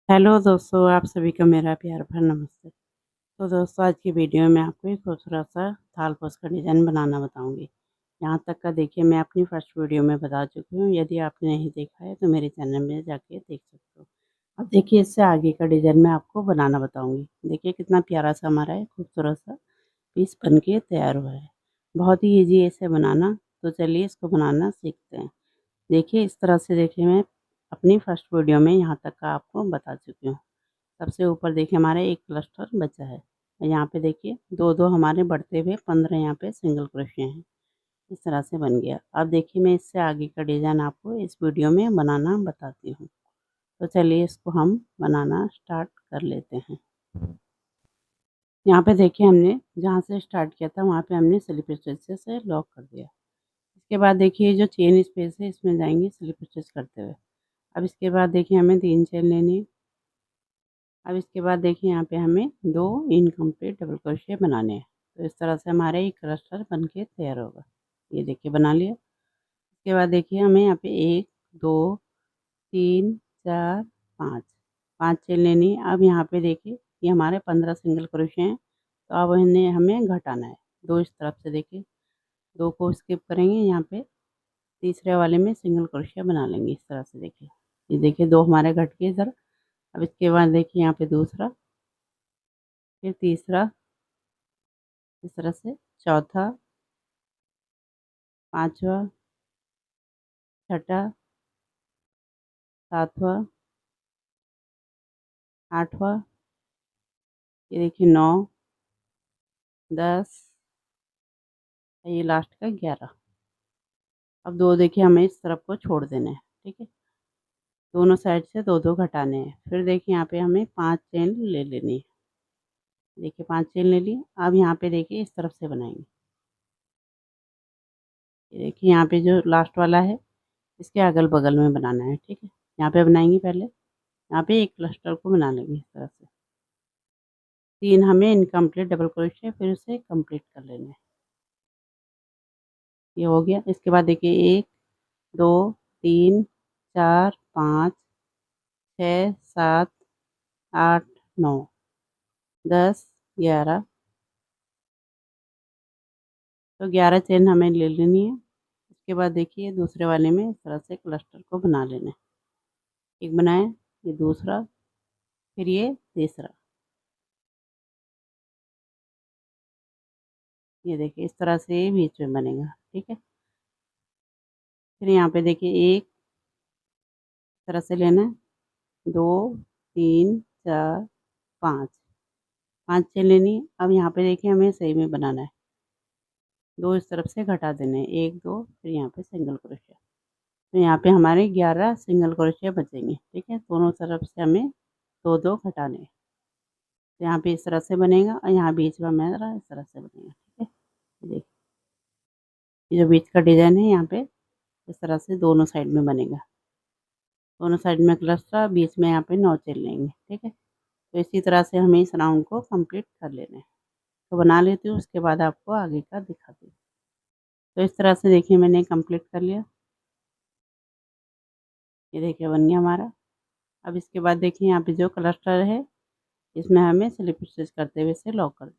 Hello दोस्तों, आप सभी को मेरा प्यार भरा नमस्ते। तो दोस्तों, आज की वीडियो में आपको एक खूबसूरत सा थाल पोस्ट का डिज़ाइन बनाना बताऊंगी। यहाँ तक का देखिए मैं अपनी फर्स्ट वीडियो में बता चुकी हूँ। यदि आपने नहीं देखा है तो मेरे चैनल में जाके देख सकते हो। अब देखिए इससे आगे का डिज़ाइन मैं आपको बनाना बताऊंगी। देखिए कितना प्यारा सा हमारा है खूबसूरत सा पीस बन के तैयार हुआ है। बहुत ही ईजी है इसे बनाना। तो चलिए इसको बनाना सीखते हैं। देखिए इस तरह से देखिए मैं अपनी फर्स्ट वीडियो में यहाँ तक का आपको बता चुकी हूँ। सबसे ऊपर देखिए हमारे एक क्लस्टर बचा है। यहाँ पे देखिए 2-2 हमारे बढ़ते हुए 15 यहाँ पे सिंगल क्रोशिया हैं। इस तरह से बन गया। अब देखिए मैं इससे आगे का डिज़ाइन आपको इस वीडियो में बनाना बताती हूँ। तो चलिए इसको हम बनाना स्टार्ट कर लेते हैं। यहाँ पे देखिए हमने जहाँ से स्टार्ट किया था वहाँ पे हमने स्लिप स्टिच से लॉक कर दिया। इसके बाद देखिए जो चेन स्पेस है इसमें जाएंगे स्लिप स्टिच करते हुए। अब इसके बाद देखिए हमें 3 चेन लेनी है। अब इसके बाद देखिए यहाँ पे हमें 2 इनकम्प्लीट डबल क्रोशिया बनाने हैं। तो इस तरह से हमारा एक क्लस्टर बन के तैयार होगा। ये देखिए बना लिया। इसके बाद देखिए हमें यहाँ पे 1 2 3 4 5 5 चेन लेनी है। अब यहाँ पे देखिए ये हमारे 15 सिंगल क्रोशिया हैं। तो अब इन्हें हमें घटाना है। 2 इस तरफ से देखिए 2 को स्किप करेंगे। यहाँ पे तीसरे वाले में सिंगल क्रोशिया बना लेंगे। इस तरह से देखिए ये देखिए 2 हमारे घट के इधर। अब इसके बाद देखिए यहाँ पे दूसरा, फिर तीसरा, इस तरह से चौथा, पांचवा, छठा, सातवां, आठवां, ये देखिए 9, 10, ये लास्ट का 11। अब 2 देखिए हमें इस तरफ को छोड़ देना है। ठीक है, दोनों साइड से 2-2 घटाने हैं। फिर देखिए यहाँ पे हमें 5 चेन ले लेनी है। देखिए 5 चेन ले ली। अब यहाँ पे देखिए इस तरफ से बनाएंगे। ये देखिए यहाँ पे जो लास्ट वाला है इसके अगल बगल में बनाना है। ठीक है, यहाँ पे बनाएंगे पहले। यहाँ पे एक क्लस्टर को बना लेंगे इस तरह से। 3 हमें इनकम्प्लीट डबल क्रोशिया फिर उसे कंप्लीट कर लेना है। ये हो गया। इसके बाद देखिए 1 2 3 4 5 6 7 8 9 10 11। तो 11 चेन हमें ले लेनी है। इसके बाद देखिए दूसरे वाले में इस तरह से क्लस्टर को बना लेना है। एक बनाया, ये दूसरा, फिर ये तीसरा। ये देखिए इस तरह से बीच में बनेगा। ठीक है, फिर यहाँ पे देखिए एक तरह से लेना है। 2 3 4 5 5 चेन लेनी है। अब यहाँ पे देखिए हमें सही में बनाना है। 2 इस तरफ से घटा देने हैं। 1 2, फिर यहाँ पे सिंगल क्रोशिया। तो यहाँ पे हमारे 11 सिंगल क्रोशिया बचेंगे। ठीक है, दोनों तरफ से हमें 2-2 घटाने हैं। तो यहाँ पे इस तरह से बनेगा और यहाँ बीच में हमारा इस तरह से बनेगा। ठीक है, ये देखिए ये जो बीच का डिजाइन है यहाँ पे इस तरह से दोनों साइड में बनेगा। दोनों साइड में क्लस्टर, बीच में यहाँ पे 9 चेन लेंगे। ठीक है, तो इसी तरह से हमें इस राउंड को कंप्लीट कर लेना है। तो बना लेती हूँ, उसके बाद आपको आगे का दिखाती हूँ। तो इस तरह से देखिए मैंने कंप्लीट कर लिया। ये देखिए बन गया हमारा। अब इसके बाद देखिए यहाँ पे जो क्लस्टर है इसमें हमें स्लिप स्टिच करते हुए इसे लॉक कर दें।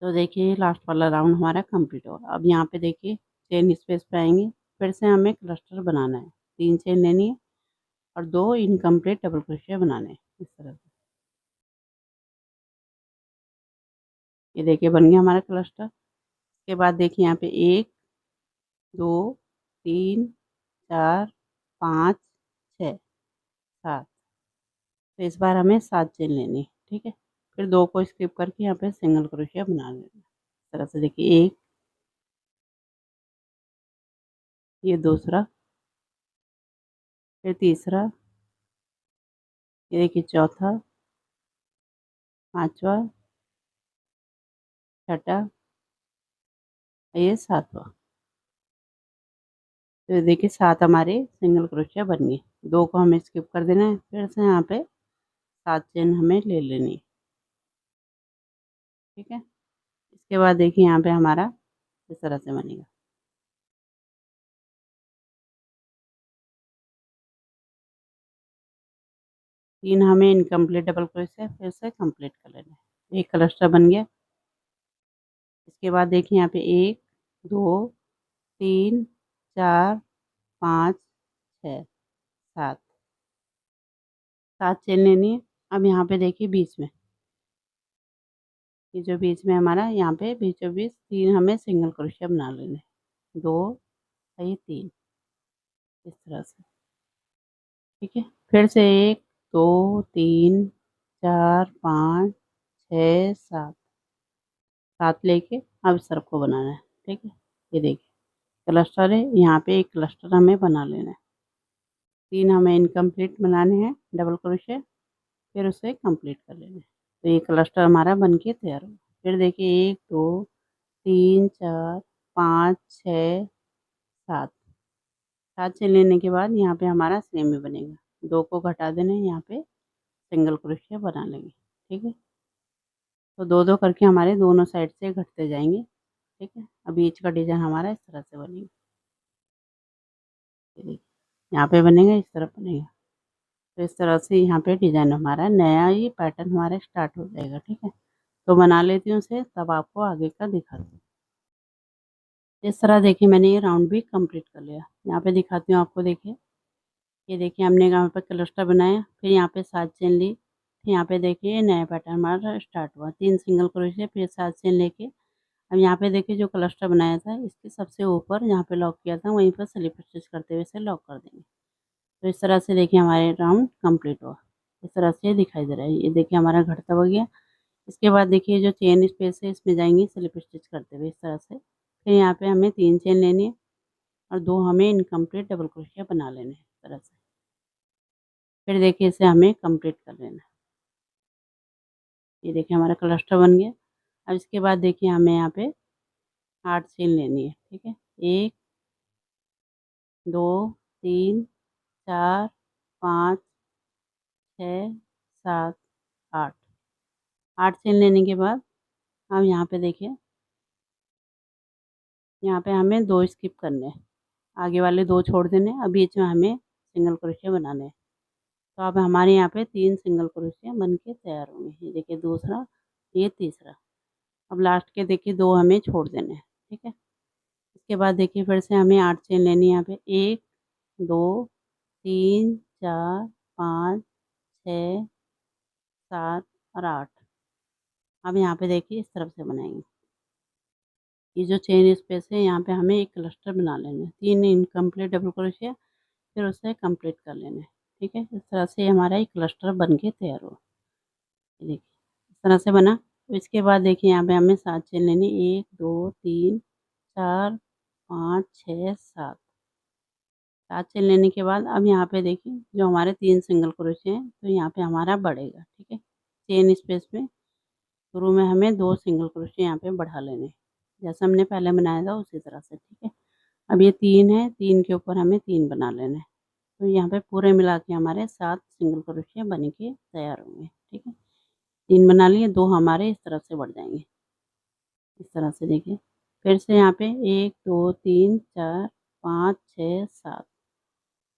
तो देखिए लास्ट वाला राउंड हमारा कंप्लीट होगा। अब यहाँ पे देखिए चेन स्पेस पे आएंगे। फिर से हमें क्लस्टर बनाना है। 3 चेन लेनी है और 2 इनकम्प्लीट डबल क्रोशिया बनाने हैं इस तरह से। ये देखिए बन गया हमारा क्लस्टर। इसके बाद देखिए यहाँ पे 1 2 3 4 5 6 7। तो इस बार हमें 7 चेन लेनी है। ठीक है, फिर 2 को स्किप करके यहाँ पे सिंगल क्रोशिया बना लेना है। इस तरह से देखिए एक, ये दूसरा, फिर तीसरा, ये देखिए चौथा, पांचवा, छठा, ये सातवां। तो ये देखिए 7 हमारे सिंगल क्रोशिया बन गए। 2 को हमें स्किप कर देना है। फिर से यहाँ पे 7 चेन हमें ले लेनी है। ठीक है, इसके बाद देखिए यहाँ पे हमारा इस तरह से बनेगा। 3 हमें इनकम्प्लीट डबल क्रोशिया फिर से कंप्लीट कर लेना है। एक क्लस्टर बन गया। इसके बाद देखिए यहाँ पे 1 2 3 4 5 6 7 7 चेन लेनी है। अब यहाँ पे देखिए बीच में, ये जो बीच में हमारा यहाँ पे बीचों बीच 3 हमें सिंगल क्रोशिया बना लेने हैं। 2 और ये 3 इस तरह से, ठीक है। फिर से 1 2 3 4 5 6 7 7 लेके अब इस तरफ को बनाना है, ठीक है। ये देखिए क्लस्टर है, यहाँ पे एक क्लस्टर हमें बना लेना है। 3 हमें इनकम्प्लीट बनाने हैं डबल क्रोशिया, फिर उसे कंप्लीट कर लेना है। तो ये क्लस्टर हमारा बन के तैयार हो। फिर देखिए 1 2 3 4 5 6 7 7 चेन लेने के बाद यहाँ पे हमारा सेम ही बनेगा। 2 को घटा देना है, यहाँ पे सिंगल क्रोशिया बना लेंगे, ठीक है। तो 2 करके हमारे दोनों साइड से घटते जाएंगे, ठीक है। अब बीच का डिजाइन हमारा इस तरह से बनेगा। ये देखिए यहाँ पे बनेगा, इस तरफ बनेगा। तो इस तरह से यहाँ पे डिजाइन हमारा नया ये पैटर्न हमारा स्टार्ट हो जाएगा, ठीक है। तो बना लेती हूँ उसे, तब आपको आगे का दिखाती हूँ। इस तरह देखिए मैंने ये राउंड भी कंप्लीट कर लिया। यहाँ पे दिखाती हूँ आपको, देखिए ये देखिए हमने यहाँ पे क्लस्टर बनाया, फिर यहाँ पे 7 चेन ली, फिर यहाँ पे देखिए नया पैटर्न हमारा स्टार्ट हुआ। 3 सिंगल क्रोशिया फिर 7 चेन लेके अब यहाँ पे देखिए जो क्लस्टर बनाया था इसके सबसे ऊपर जहाँ पे लॉक किया था वहीं पर स्लिप स्टिच करते हुए इसे लॉक कर देंगे। तो इस तरह से देखिए हमारे राउंड कंप्लीट हुआ। इस तरह से दिखाई दे रहा है। ये देखिए हमारा घटता हो गया। इसके बाद देखिए जो चेन स्पेस है इसमें जाएंगे स्लिप स्टिच करते हुए इस तरह से। फिर यहाँ पे हमें 3 चेन लेनी है और 2 हमें इनकम्प्लीट डबल क्रोशिया बना लेने हैं इस तरह से। फिर देखिए इसे हमें कंप्लीट कर लेना है। ये देखिए हमारा क्लस्टर बन गया। अब इसके बाद देखिए हमें यहाँ पे 8 चेन लेनी है, ठीक है। 1 2 3 4 5 6 7 8 8 चेन लेने के बाद अब यहाँ पे देखिए, यहाँ पे हमें 2 स्किप करने हैं। आगे वाले 2 छोड़ देने हैं। अब बीच में हमें सिंगल क्रोशिया बनाने हैं। तो अब हमारे यहाँ पे 3 सिंगल क्रोशिया बन के तैयार होंगे। ये देखिए दूसरा, ये तीसरा। अब लास्ट के देखिए 2 हमें छोड़ देने हैं, ठीक है। इसके बाद देखिए फिर से हमें 8 चेन लेनी है। यहाँ पे 1 2 3 4 5 6 7 और 8। अब यहाँ पे देखिए इस तरफ से बनाएंगे। ये जो चेन स्पेस है यहाँ पे हमें एक क्लस्टर बना लेना है। 3 इनकम्प्लीट डबल क्रोशिया फिर उसे कंप्लीट कर लेना है, ठीक है। इस तरह से हमारा एक क्लस्टर बन के तैयार हुआ। ये देखिए इस तरह से बना। तो इसके बाद देखिए यहाँ पे हमें 7 चेन लेनी, 1 2 3 4 5 6 7। 7 चेन लेने के बाद अब यहाँ पे देखिए जो हमारे 3 सिंगल क्रोशिया हैं तो यहाँ पे हमारा बढ़ेगा, ठीक है। चेन स्पेस में शुरू में हमें 2 सिंगल क्रोशिया यहाँ पे बढ़ा लेने हैं, जैसा हमने पहले बनाया था उसी तरह से, ठीक है। अब ये 3 है, 3 के ऊपर हमें 3 बना लेने हैं। तो यहाँ पे पूरे मिला के हमारे 7 सिंगल क्रोशिया बन के तैयार होंगे, ठीक है। 3 बना लिए, 2 हमारे इस तरफ से बढ़ जाएंगे, इस तरह से देखिए। फिर से यहाँ पे 1 2 3 4 5 6 7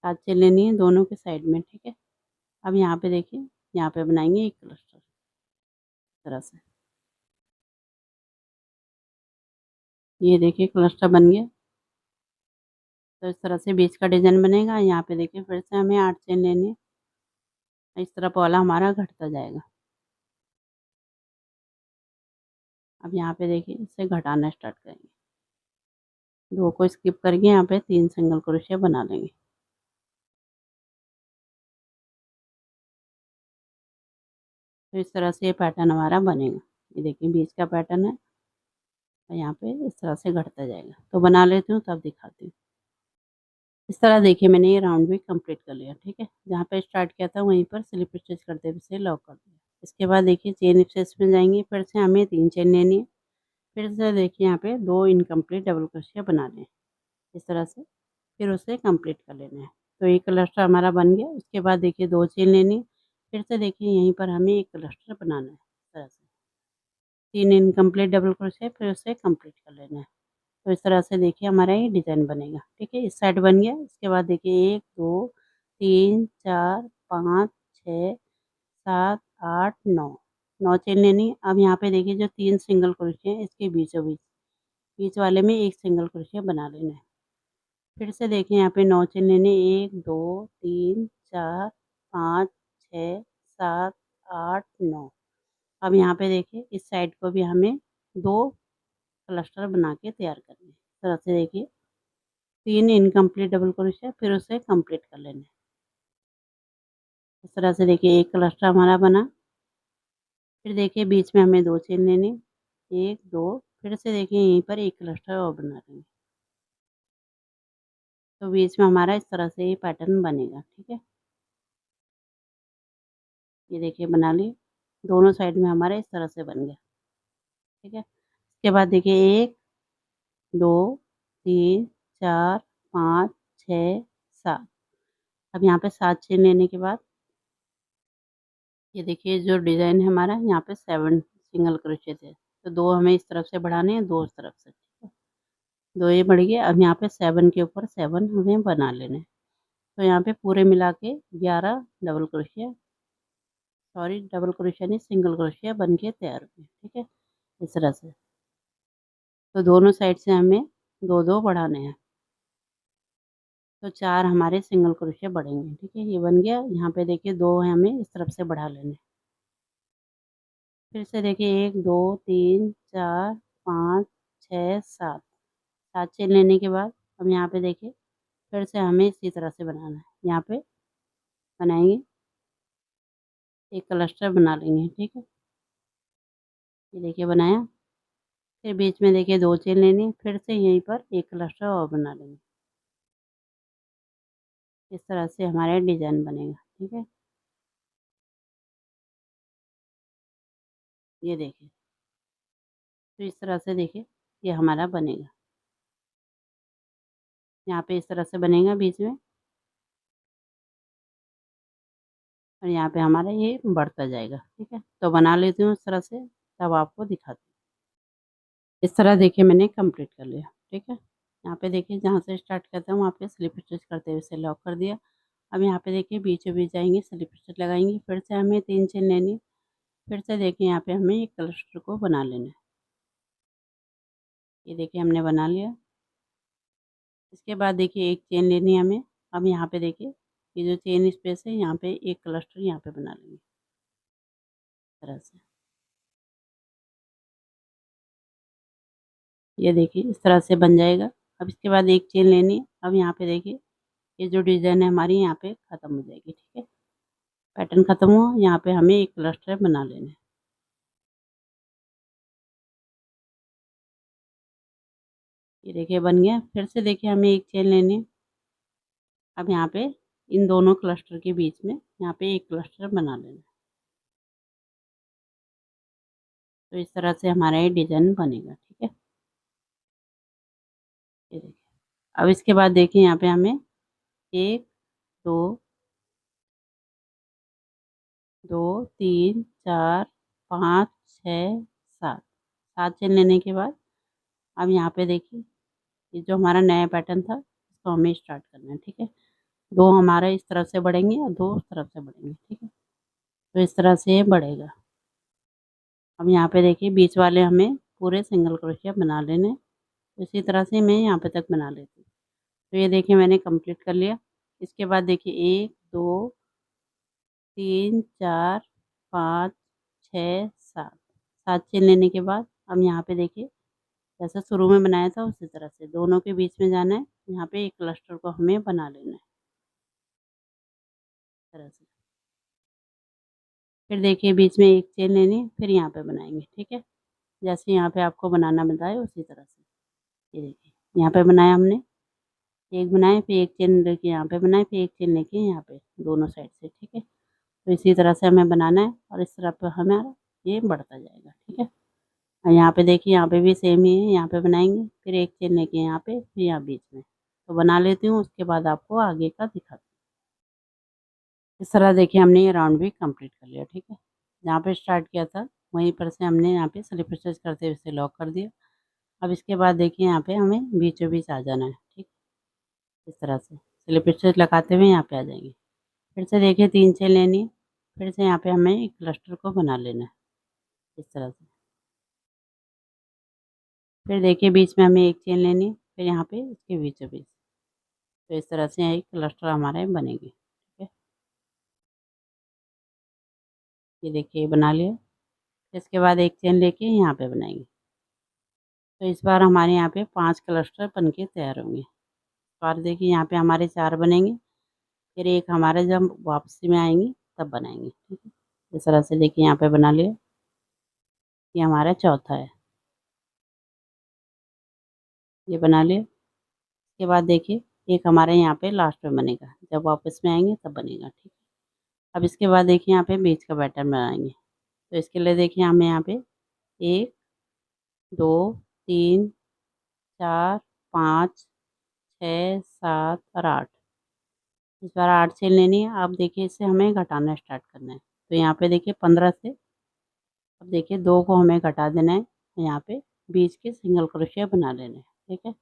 7 चेन लेनी है दोनों के साइड में, ठीक है। अब यहाँ पे देखिए, यहाँ पे बनाएंगे एक क्लस्टर इस तरह से। ये देखिए क्लस्टर बन गया। तो इस तरह से बीच का डिजाइन बनेगा। यहाँ पे देखिए फिर से हमें 8 चेन लेनी है। इस तरफ वाला हमारा घटता जाएगा। अब यहाँ पे देखिए इसे घटाना स्टार्ट करेंगे। 2 को स्किप करके यहाँ पे 3 सिंगल क्रोशिया बना लेंगे। तो इस तरह से ये पैटर्न हमारा बनेगा। ये देखिए बीच का पैटर्न है और यहाँ पे इस तरह से घटता जाएगा। तो बना लेती हूँ तब दिखाती हूँ। इस तरह देखिए मैंने ये राउंड भी कंप्लीट कर लिया, ठीक है। जहाँ पे स्टार्ट किया था वहीं पर स्लिप स्टिच करते हुए इसे लॉक कर दिया। इसके बाद देखिए चेन स्टिच में जाएंगे, फिर से हमें 3 चेन लेनी है। फिर से देखिए यहाँ पे 2 इनकम्प्लीट डबल क्रोशिया बनाने हैं इस तरह से, फिर उसे कंप्लीट कर लेना है। तो ये क्लस्टर हमारा बन गया। उसके बाद देखिए 2 चेन लेनी है। फिर से देखिए यहीं पर हमें एक क्लस्टर बनाना है इस तरह से। 3 इनकम्प्लीट डबल क्रोशिया फिर उसे कंप्लीट कर लेना है। तो इस तरह से देखिए हमारा ये डिज़ाइन बनेगा, ठीक है। इस साइड बन गया। इसके बाद देखिए 1 2 3 4 5 6 7 8 9 9 चेन लेनी है। अब यहाँ पे देखिए जो 3 सिंगल क्रोशे हैं इसके बीचों बीच बीच वाले में एक सिंगल क्रोशे बना लेना है। फिर से देखिए यहाँ पे 9 चेन लेने 1 2 3 4 5 6 7 8 9। अब यहाँ पे देखिए इस साइड को भी हमें 2 क्लस्टर बना के तैयार करने हैं। इस तरह से देखिए 3 इनकम्प्लीट डबल क्रोशे फिर उसे कंप्लीट कर लेना है। इस तरह से देखिए एक क्लस्टर हमारा बना। फिर देखिए बीच में हमें 2 चेन लेनी 1 2 फिर से देखिए यहीं पर एक क्लस्टर और बना लेंगे। तो बीच में हमारा इस तरह से ये पैटर्न बनेगा। ठीक है, ये देखिए बना लिए। दोनों साइड में हमारा इस तरह से बन गया। ठीक है, इसके बाद देखिए 1 2 3 4 5 6 7। अब यहाँ पे 7 चेन लेने के बाद ये देखिए जो डिज़ाइन है हमारा यहाँ पे 7 सिंगल क्रोशे थे, तो 2 हमें इस तरफ से बढ़ाने हैं, 2 इस तरफ से। ठीक है, 2 ये बढ़ गए। अब यहाँ पे 7 के ऊपर 7 हमें बना लेने हैं। तो यहाँ पे पूरे मिला के 11 डबल क्रोशिया डबल क्रोशिया नहीं सिंगल क्रोशिया बन के तैयार हुए। ठीक है, इस तरह से। तो दोनों साइड से हमें 2-2 बढ़ाने हैं, तो 4 हमारे सिंगल क्रोशिया बढ़ेंगे। ठीक है, ये बन गया। यहाँ पे देखिए 2 है हमें इस तरफ से बढ़ा लेने। फिर से देखिए 1 2 3 4 5 6 7 7 चेन लेने के बाद अब यहाँ पे देखिए फिर से हमें इसी तरह से बनाना है। यहाँ पे बनाएंगे, एक क्लस्टर बना लेंगे। ठीक है, ये देखिए बनाया। फिर बीच में देखिए 2 चेन लेनी, फिर से यहीं पर एक क्लस्टर और बना लेंगे। इस तरह से हमारा डिजाइन बनेगा। ठीक है, ये देखिए। तो इस तरह से देखिए ये हमारा बनेगा। यहाँ पे इस तरह से बनेगा बीच में, और यहाँ पे हमारा ये बढ़ता जाएगा। ठीक है, तो बना लेती हूँ इस तरह से, तब आपको दिखाती हूँ। इस तरह देखिए मैंने कंप्लीट कर लिया। ठीक है, यहाँ पे देखिए जहाँ से स्टार्ट करते हैं वहाँ पे स्लिप स्टिच करते हुए इसे लॉक कर दिया। अब यहाँ पे देखिए बीचों बीच जाएंगे, स्लिप स्टिच लगाएंगे। फिर से हमें 3 चेन लेनी। फिर से देखिए यहाँ पे हमें एक क्लस्टर को बना लेना है। ये देखिए हमने बना लिया। इसके बाद देखिए एक चेन लेनी है हमें। अब यहाँ पे देखिए ये जो चेन स्पेस है यहाँ पे एक क्लस्टर यहाँ पे बना लेंगे इस तरह से। ये देखिए इस तरह से बन जाएगा। अब इसके बाद एक चेन लेनी है। अब यहाँ पे देखिए ये जो डिज़ाइन है हमारी यहाँ पे ख़त्म हो जाएगी। ठीक है, पैटर्न ख़त्म हुआ। यहाँ पे हमें एक क्लस्टर बना लेना है। ये देखिए बन गया। फिर से देखिए हमें एक चेन लेनी है। अब यहाँ पे इन दोनों क्लस्टर के बीच में यहाँ पे एक क्लस्टर बना लेना है। तो इस तरह से हमारा ये डिज़ाइन बनेगा। ठीक है, ये देखिए। अब इसके बाद देखिए यहाँ पे हमें 1 2 2 3 4 5 6 7 7 चेन लेने के बाद अब यहाँ पे देखिए ये जो हमारा नया पैटर्न था इसको हमें स्टार्ट करना है। ठीक है, 2 हमारा इस तरफ से बढ़ेंगे और 2 उस तरफ से बढ़ेंगे। ठीक है, तो इस तरह से ये बढ़ेगा। अब यहाँ पे देखिए बीच वाले हमें पूरे सिंगल क्रोशिया बना लेने। इसी तरह से मैं यहाँ पे तक बना लेती हूँ। तो ये देखिए मैंने कंप्लीट कर लिया। इसके बाद देखिए 1 2 3 4 5 6 7 7 चेन लेने के बाद अब यहाँ पे देखिए जैसा शुरू में बनाया था उसी तरह से दोनों के बीच में जाना है। यहाँ पे एक क्लस्टर को हमें बना लेना है इस तरह से। फिर देखिए बीच में एक चेन लेनी है, फिर यहाँ पे बनाएंगे। ठीक है, जैसे यहाँ पे आपको बनाना बताए उसी तरह से। ये देखिए यहाँ पे बनाया हमने, एक बनाए फिर एक चेन लेके यहाँ पे बनाए फिर एक चेन लेके यहाँ पे दोनों साइड से। ठीक है, तो इसी तरह से हमें बनाना है और इस तरह पे हमारा ये बढ़ता जाएगा। ठीक है, और यहाँ पे देखिए यहाँ पे भी सेम ही है। यहाँ पे बनाएंगे फिर एक चेन लेके यहाँ पे फिर यहाँ बीच में। तो बना लेती हूँ, उसके बाद आपको आगे का दिखाती हूँ। इस तरह देखिए हमने ये राउंड भी कंप्लीट कर लिया। ठीक है, जहाँ पे स्टार्ट किया था वहीं पर से हमने यहाँ पे स्लिप स्टिच करते हुए इसे लॉक कर दिया। अब इसके बाद देखिए यहाँ पे हमें बीचों बीच आ जाना है। ठीक, इस तरह से स्लिप स्टिच लगाते हुए यहाँ पे आ जाएंगे। फिर से देखिए 3 चेन लेनी है। फिर से यहाँ पे हमें एक क्लस्टर को बना लेना है इस तरह से। फिर देखिए बीच में हमें एक चेन लेनी है, फिर यहाँ पे इसके बीचों बीच, तो इस तरह से एक क्लस्टर हमारे बनेंगे। ठीक है, ये देखिए बना लिया। इसके बाद एक चेन लेके यहाँ पे बनाएंगे, तो इस बार हमारे यहाँ पे 5 क्लस्टर बन के तैयार होंगे। इस बार देखिए यहाँ पे हमारे 4 बनेंगे, फिर एक हमारे जब वापसी में आएंगे तब बनाएंगे। ठीक है, इस तरह से देखिए यहाँ पे बना लिया, ये हमारा चौथा है, ये बना लिया। इसके बाद देखिए एक हमारे यहाँ पे लास्ट में बनेगा, जब वापस में आएंगे तब बनेगा। ठीक है, अब इसके बाद देखिए यहाँ पे बीच का पैटर्न बनाएंगे, तो इसके लिए देखिए हमें यहाँ पे 1 2 3 4 5 6 7 और 8, इस बार 8 चेन लेनी है। अब देखिए इससे हमें घटाना स्टार्ट करना है, तो यहाँ पे देखिए 15 से अब देखिए 2 को हमें घटा देना है, यहाँ पे बीच के सिंगल क्रोशिया बना लेना है। ठीक है,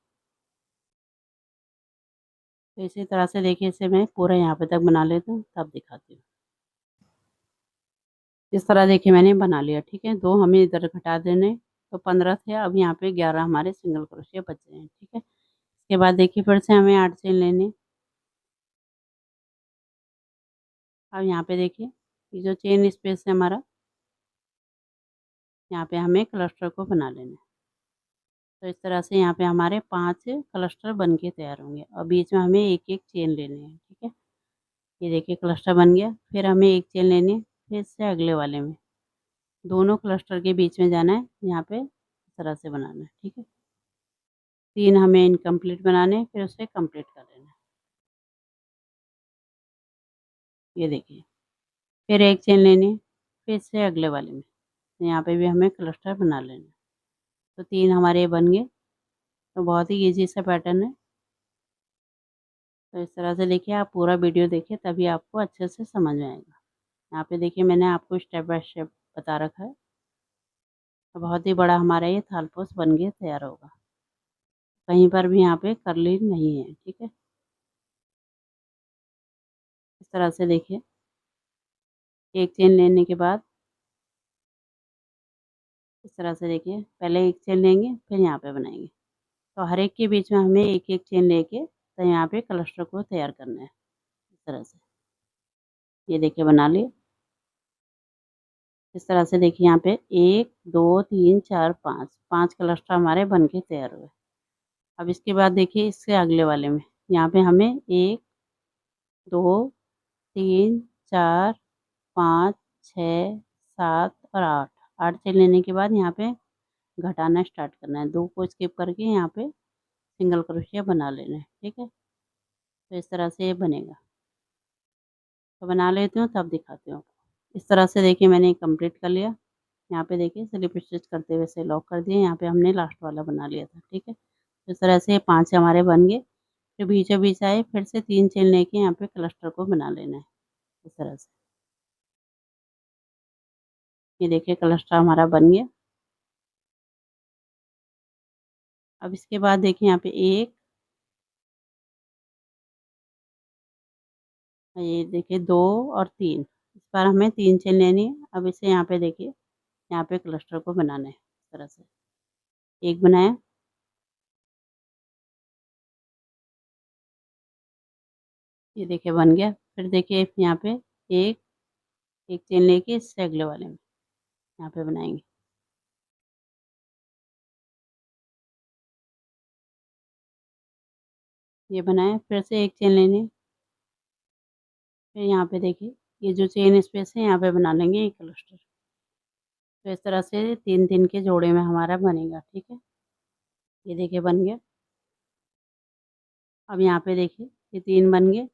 तो इसी तरह से देखिए इसे मैं पूरा यहाँ पे तक बना लेती हूँ, तब दिखाती हूँ। इस तरह देखिए मैंने बना लिया। ठीक है, 2 हमें इधर घटा देने, तो 15 थे, अब यहाँ पे 11 हमारे सिंगल क्रोशिया बचे हैं। ठीक है, इसके बाद देखिए फिर से हमें 8 चेन लेने। अब यहाँ पे देखिए ये जो चेन स्पेस है हमारा, यहाँ पे हमें क्लस्टर को बना लेना है, तो इस तरह से यहाँ पे हमारे 5 क्लस्टर बन के तैयार होंगे और बीच में हमें एक एक चेन लेनी है। ठीक है, ये देखिए क्लस्टर बन गया, फिर हमें एक चेन लेनी है, फिर इससे अगले वाले में दोनों क्लस्टर के बीच में जाना है, यहाँ पे इस तरह से बनाना है। ठीक है, 3 हमें इनकम्प्लीट बनाने हैं, फिर उसे कंप्लीट कर लेना है। ये देखिए फिर एक चेन लेनी है, फिर इससे अगले वाले में, तो यहाँ पे भी हमें क्लस्टर बना लेना है, तो 3 हमारे बन गए। तो बहुत ही ईजी सा पैटर्न है, तो इस तरह से देखिए आप पूरा वीडियो देखिए, तभी आपको अच्छे से समझ में आएगा। यहाँ पे देखिए मैंने आपको स्टेप बाय स्टेप बता रखा है, तो बहुत ही बड़ा हमारा ये थालपोस बन के तैयार होगा, कहीं पर भी यहाँ पे कर्ली नहीं है। ठीक है, इस तरह से देखिए एक चेन लेने के बाद इस तरह से देखिए पहले एक चेन लेंगे, फिर यहाँ पे बनाएंगे, तो हर एक के बीच में हमें एक एक चेन लेके तो यहाँ पे क्लस्टर को तैयार करना है। इस तरह से ये देखिए बना लिए। इस तरह से देखिए यहाँ पे 1 2 3 4 5 क्लस्टर हमारे बन के तैयार हुए। अब इसके बाद देखिए इससे अगले वाले में यहाँ पे हमें 1 2 3 4 5 6 7 और 8 चेन लेने के बाद यहाँ पे घटाना स्टार्ट करना है, 2 को स्किप करके यहाँ पे सिंगल क्रोशिया बना लेना है। ठीक है, तो इस तरह से ये बनेगा, तो बना लेती हूँ तब दिखाती हूँ आपको। इस तरह से देखिए मैंने कंप्लीट कर लिया। यहाँ पे देखिए स्लिप स्टिच करते हुए से लॉक कर दिए, यहाँ पे हमने लास्ट वाला बना लिया था। ठीक है, तो इस तरह से 5 हमारे बन गए, फिर बीचों बीच आए, फिर से 3 चेन लेके यहाँ पे क्लस्टर को बना लेना है। इस तरह से ये देखिए क्लस्टर हमारा बन गया। अब इसके बाद देखिए यहाँ पे 1 ये देखिए 2 और 3, इस बार हमें 3 चेन लेनी है। अब इसे यहाँ पे देखिए यहाँ पे क्लस्टर को बनाना है। इस तरह से एक बनाया, ये देखिए बन गया। फिर देखिए यहाँ पे एक एक चेन लेके इससे अगले वाले में यहाँ पे बनाएंगे, ये बनाया। फिर से एक चेन लेनी है, फिर यहाँ पे देखिए ये जो चेन स्पेस है यहाँ पे बना लेंगे एक क्लस्टर, तो इस तरह से 3 के जोड़े में हमारा बनेगा। ठीक है, ये देखिए बन गया। अब यहाँ पे देखिए ये 3 बन गए।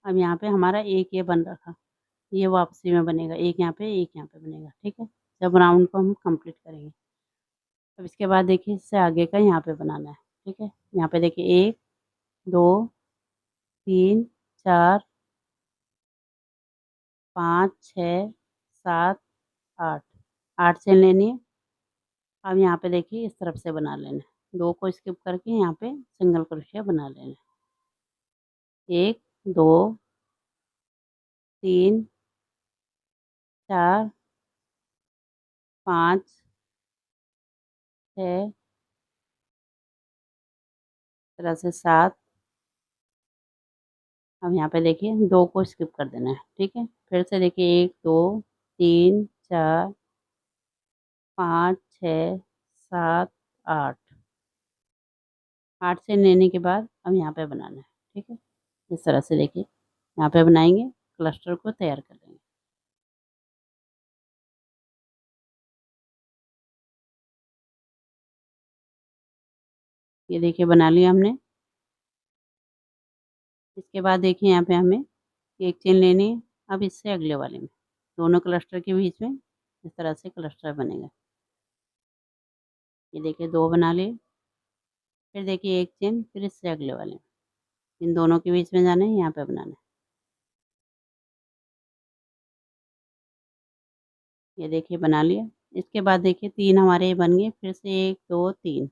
अब यहाँ पे हमारा एक ये बन रखा, ये वापसी में बनेगा, एक यहाँ पे एक यहाँ पे बनेगा। ठीक है, जब राउंड को हम कंप्लीट करेंगे। अब इसके बाद देखिए इससे आगे का यहाँ पे बनाना है। ठीक है, यहाँ पे देखिए 1 2 3 4 5 6 7 8 8 चेन लेनी है। अब यहाँ पे देखिए इस तरफ से बना लेना है, 2 को स्किप करके यहाँ पे सिंगल क्रोशिया बना लेना है। 1 2 3 4 5 6 तरह से 7। अब यहाँ पे देखिए 2 को स्किप कर देना है, ठीक है। फिर से देखिए 1 2 3 4 5 6 7 8। 8 चेन लेने के बाद अब यहाँ पे बनाना है, ठीक है। इस तरह से देखिए यहाँ पे बनाएंगे, क्लस्टर को तैयार कर लेंगे। ये देखिए बना लिया हमने। इसके बाद देखिए यहाँ पे हमें एक चेन लेनी है। अब इससे अगले वाले में दोनों क्लस्टर के बीच में इस तरह से क्लस्टर बनेगा। ये देखिए 2 बना लिए। फिर देखिए एक चेन, फिर इससे अगले वाले में इन दोनों के बीच में जाना है, यहाँ पे बनाना है। ये देखिए बना लिया। इसके बाद देखिए 3 हमारे ये बन गए। फिर से 1 2 3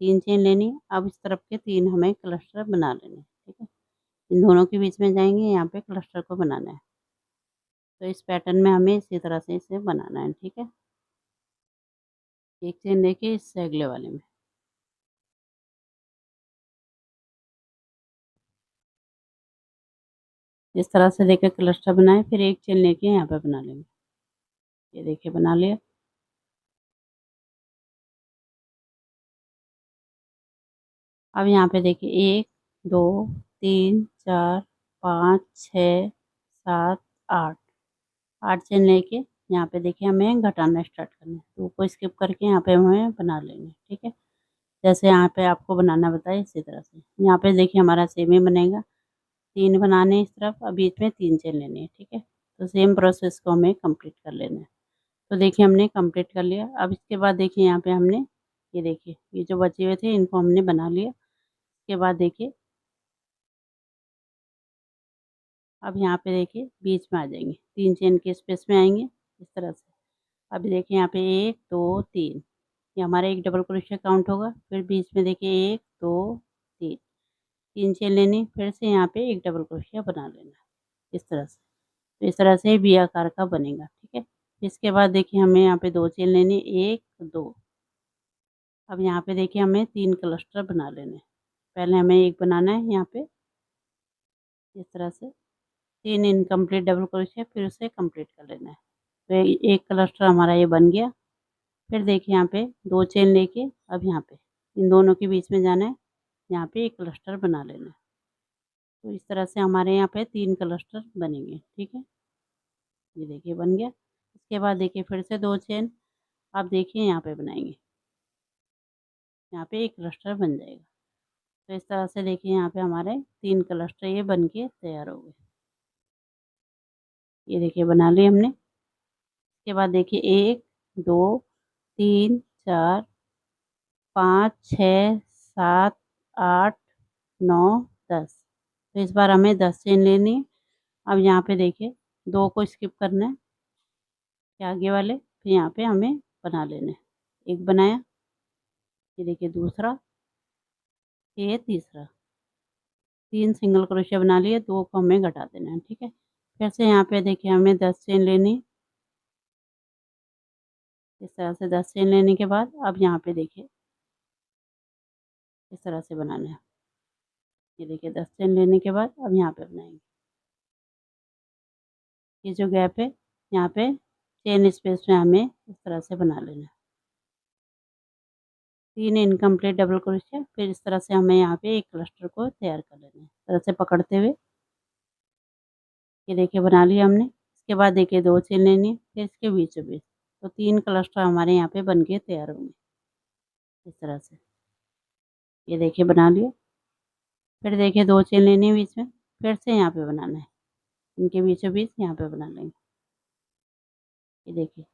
3 चेन लेनी है। अब इस तरफ के 3 हमें क्लस्टर बना लेने हैं, ठीक है। इन दोनों के बीच में जाएंगे, यहाँ पे क्लस्टर को बनाना है। तो इस पैटर्न में हमें इसी तरह से इसे बनाना है, ठीक है। एक चेन लेके इससे अगले वाले में इस तरह से लेकर क्लस्टर बनाए। फिर एक चेन लेके यहाँ पे बना लेंगे। ये देखिए बना लिया। अब यहाँ पे देखिए 1 2 3 4 5 6 7 8। 8 चेन लेके यहाँ पे देखिए हमें घटाना स्टार्ट करना है। 2 को स्किप करके यहाँ पे हमें बना लेंगे, ठीक है। जैसे यहाँ पे आपको बनाना बताया इसी तरह से। यहाँ पे देखिए हमारा सेम ही बनेगा। 3 बनाने इस तरफ, अब बीच में 3 चेन लेनी है, ठीक है। तो सेम प्रोसेस को हमें कंप्लीट कर लेना है। तो देखिए हमने कंप्लीट कर लिया। अब इसके बाद देखिए यहाँ पे हमने ये देखिए ये जो बचे हुए थे इनको हमने बना लिया। इसके बाद देखिए अब यहाँ पे देखिए बीच में आ जाएंगे, 3 चेन के स्पेस में आएंगे इस तरह से। अभी देखिए यहाँ पे 1 2 3 ये हमारा एक डबल क्रोशिया काउंट होगा। फिर बीच में देखिए 1 2 3 3 चेन लेनी। फिर से यहाँ पे एक डबल क्रोशिया बना लेना इस तरह से। तो इस तरह से वी आकार का बनेगा, ठीक है। इसके बाद देखिए हमें यहाँ पे 2 चेन लेनी, 1 2। अब यहाँ पे देखिए हमें 3 क्लस्टर बना लेने। पहले हमें एक बनाना है यहाँ पे इस तरह से। 3 इनकम्प्लीट डबल क्रोशिया फिर उसे कंप्लीट कर लेना है। तो एक क्लस्टर हमारा ये बन गया। फिर देखिए यहाँ पे 2 चेन लेके अब यहाँ पे इन दोनों के बीच में जाना है, यहाँ पे एक क्लस्टर बना लेना है। तो इस तरह से हमारे यहाँ पे 3 क्लस्टर बनेंगे, ठीक है। ये देखिए बन गया। इसके बाद देखिए फिर से 2 चेन। आप देखिए यहाँ पे बनाएंगे, यहाँ पे एक क्लस्टर बन जाएगा। तो इस तरह से देखिए यहाँ पे हमारे 3 क्लस्टर ये बन के तैयार हो गए। ये देखिए बना लिए हमने। इसके बाद देखिए 1 2 3 4 5 6 7 8 9 10। तो इस बार हमें 10 चेन लेनी है। अब यहाँ पे देखिए 2 को स्किप करना है के आगे वाले। फिर यहाँ पे हमें बना लेना है। एक बनाया, ये देखिए दूसरा, ये तीसरा। 3 सिंगल क्रोशिया बना लिए, 2 को हमें घटा देना है, ठीक है। फिर से यहाँ पे देखिए हमें 10 चेन लेनी। इस तरह से 10 चेन लेने के बाद अब यहाँ पे देखिए इस तरह से बनाना है। ये देखिए 10 चेन लेने के बाद अब यहाँ पे बनाएंगे। ये जो गैप है यहाँ पे चेन स्पेस में हमें इस तरह से बना लेना है। 3 इनकम्प्लीट डबल क्रोशिया फिर इस तरह से हमें यहाँ पे एक क्लस्टर को तैयार कर लेना है, इस तरह से पकड़ते हुए। ये देखिए बना लिया हमने। इसके बाद देखिए 2 चेन लेनी है, फिर इसके बीचों बीच। तो 3 क्लस्टर हमारे यहाँ पे बन के तैयार होंगे इस तरह से। ये देखिए बना लिया। फिर देखिए 2 चेन लेनी है बीच में, फिर से यहाँ पे बनाना है, इनके बीचों बीच यहाँ पे बना लेंगे। ये देखिए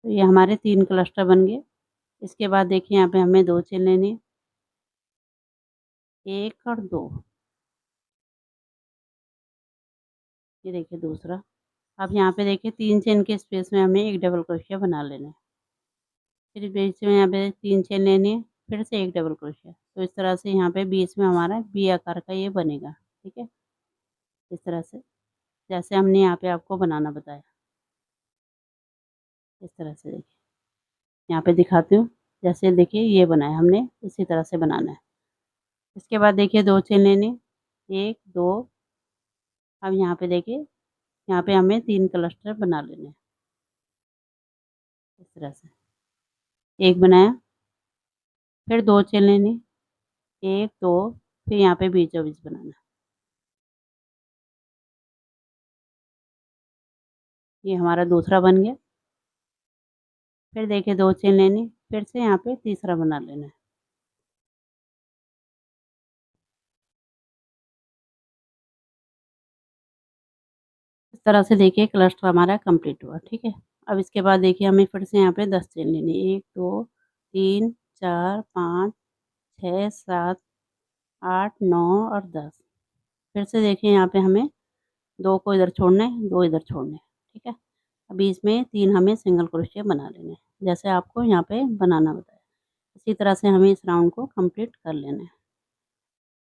तो ये हमारे 3 क्लस्टर बन गए। इसके बाद देखिए यहाँ पे हमें 2 चेन लेनी है, 1 और 2। ये देखिए दूसरा। अब यहाँ पे देखिए 3 चेन के स्पेस में हमें एक डबल क्रोशिया बना लेना है। फिर बीच में यहाँ पे 3 चेन लेनी है, फिर से एक डबल क्रोशिया। तो इस तरह से यहाँ पे बीच में हमारा वी आकार का ये बनेगा, ठीक है। इस तरह से जैसे हमने यहाँ पे आपको बनाना बताया। इस तरह से देखिए, यहाँ पे दिखाती हूँ। जैसे देखिए ये बनाया हमने, इसी तरह से बनाना है। इसके बाद देखिए 2 चेन लेनी, 1 2। अब यहाँ पे देखिए, यहाँ पे हमें 3 क्लस्टर बना लेने हैं। इस तरह से 1 बनाया, फिर 2 चेन लेनी, 1 2, फिर यहाँ पे बीचों-बीच बनाना है। ये हमारा दूसरा बन गया। फिर देखिए 2 चेन लेनी, फिर से यहाँ पे तीसरा बना लेना है। इस तरह से देखिए क्लस्टर हमारा कंप्लीट हुआ, ठीक है। अब इसके बाद देखिए हमें फिर से यहाँ पे 10 चेन लेनी है। 1 2 3 4 5 6 7 8 9 और 10। फिर से देखिए यहाँ पे हमें 2 को इधर छोड़ना है, 2 इधर छोड़ने हैं, ठीक है। अब बीच में 3 हमें सिंगल क्रोशिया बना लेने हैं, जैसे आपको यहाँ पे बनाना बताया। इसी तरह से हमें इस राउंड को कंप्लीट कर लेना है।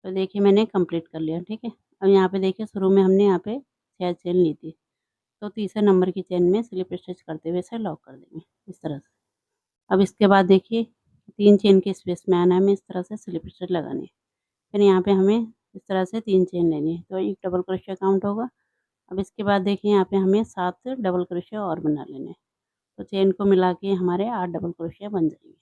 तो देखिए मैंने कंप्लीट कर लिया, ठीक है। अब यहाँ पे देखिए शुरू में हमने यहाँ पे 6 चेन ली थी, तो तीसरे नंबर की चेन में स्लिप स्टिच करते हुए इसे लॉक कर देंगे, इस तरह से। अब इसके बाद देखिए 3 चेन के स्पेस में आना है, हमें इस तरह से स्लिप स्टिच लगानी है। फिर यहाँ पे हमें इस तरह से 3 चेन लेनी है, तो एक डबल क्रोशिया काउंट होगा। अब इसके बाद देखिए यहाँ पे हमें 7 डबल क्रोशिया और बना लेने हैं, तो चेन को मिला के हमारे 8 डबल क्रोशिया बन जाएंगे।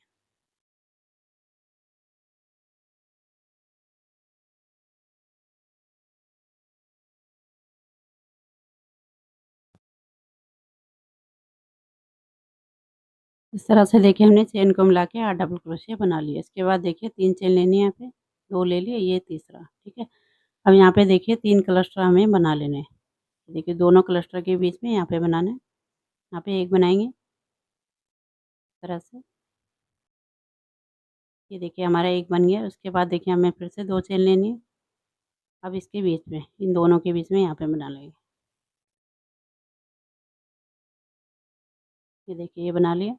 इस तरह से देखिए हमने चेन को मिला के 8 डबल क्रोशिया बना लिया। इसके बाद देखिए 3 चेन लेनी है, यहाँ पे 2 ले लिए, ये तीसरा, ठीक है। अब यहाँ पे देखिए 3 क्लस्टर हमें बना लेने हैं। देखिए दोनों क्लस्टर के बीच में यहाँ पे बनाना है, यहाँ पे 1 बनाएंगे, इस तरह से। ये देखिए हमारा 1 बन गया। उसके बाद देखिए हमें फिर से 2 चेन लेनी है। अब इसके बीच में, इन दोनों के बीच में यहाँ पे बना लेंगे। ये देखिए ये बना लिया।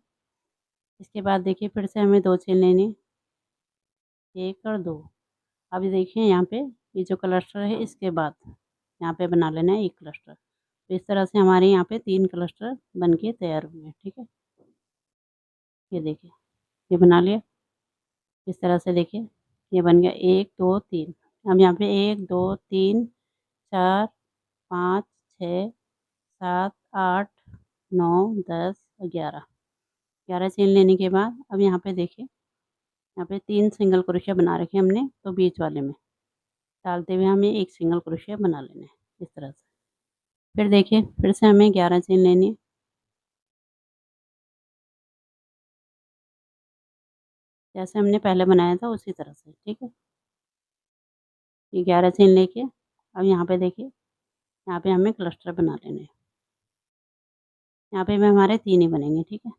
इसके बाद देखिए फिर से हमें 2 चेन लेनी है, 1 और 2। अब ये देखिए यहाँ पे ये जो क्लस्टर है, इसके बाद यहाँ पे बना लेना है 1 क्लस्टर। तो इस तरह से हमारे यहाँ पे 3 क्लस्टर बन के तैयार हुए हैं, ठीक है। ये देखिए ये बना लिया। इस तरह से देखिए ये बन गया 1 2 3। अब यहाँ पे 1 2 3 4 5 6 7 8 9 10 और 11। 11 चेन लेने के बाद अब यहाँ पे देखिए, यहाँ पे 3 सिंगल क्रोशिया बना रखे हमने, तो बीच वाले में डालते हुए हमें 1 सिंगल क्रोशिया बना लेना है, इस तरह से। फिर देखिए फिर से हमें 11 चेन लेनी है, जैसे हमने पहले बनाया था उसी तरह से, ठीक है। ये 11 चेन लेके अब यहाँ पे देखिए, यहाँ पे हमें क्लस्टर बना लेने हैं। यहाँ पे भी हमारे 3 ही बनेंगे, ठीक है।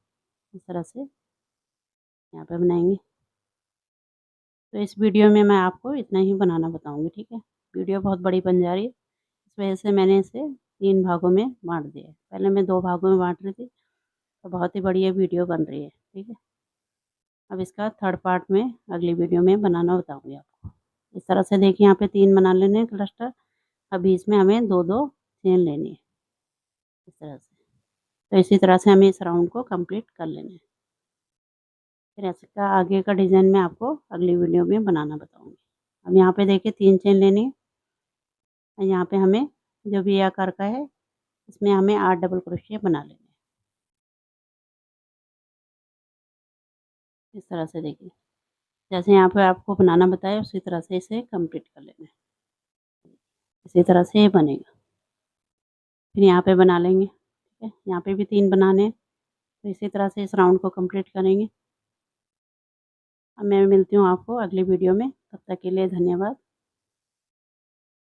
इस तरह से यहाँ पे बनाएंगे। तो इस वीडियो में मैं आपको इतना ही बनाना बताऊँगी, ठीक है। वीडियो बहुत बड़ी बन जा रही है, इस वजह से मैंने इसे 3 भागों में बाँट दिया है। पहले मैं 2 भागों में बाँट रही थी, तो बहुत ही बढ़िया वीडियो बन रही है, ठीक है। अब इसका थर्ड पार्ट में अगली वीडियो में बनाना बताऊँगी आपको। इस तरह से देखिए यहाँ पे 3 बना लेने हैं क्लस्टर। अब बीच में हमें 2-2 चेन लेनी है, इस तरह से। तो इसी तरह से हमें इस राउंड को कंप्लीट कर लेना है। फिर इसका आगे का डिज़ाइन मैं आपको अगली वीडियो में बनाना बताऊँगी। अब यहाँ पे देखिए 3 चेन लेनी है, और यहाँ पे हमें जो भी ये आकार का है, इसमें हमें 8 डबल क्रोशिया बना लेने हैं, इस तरह से देखिए। जैसे यहाँ पे आपको बनाना बताया उसी तरह से इसे कंप्लीट कर लेना है। इसी तरह से ये बनेगा। फिर यहाँ पे बना लेंगे, ठीक है। यहाँ पे भी 3 बनाने हैं, तो इसी तरह से इस राउंड को कंप्लीट करेंगे। अब मैं मिलती हूँ आपको अगली वीडियो में, तब तक के लिए धन्यवाद।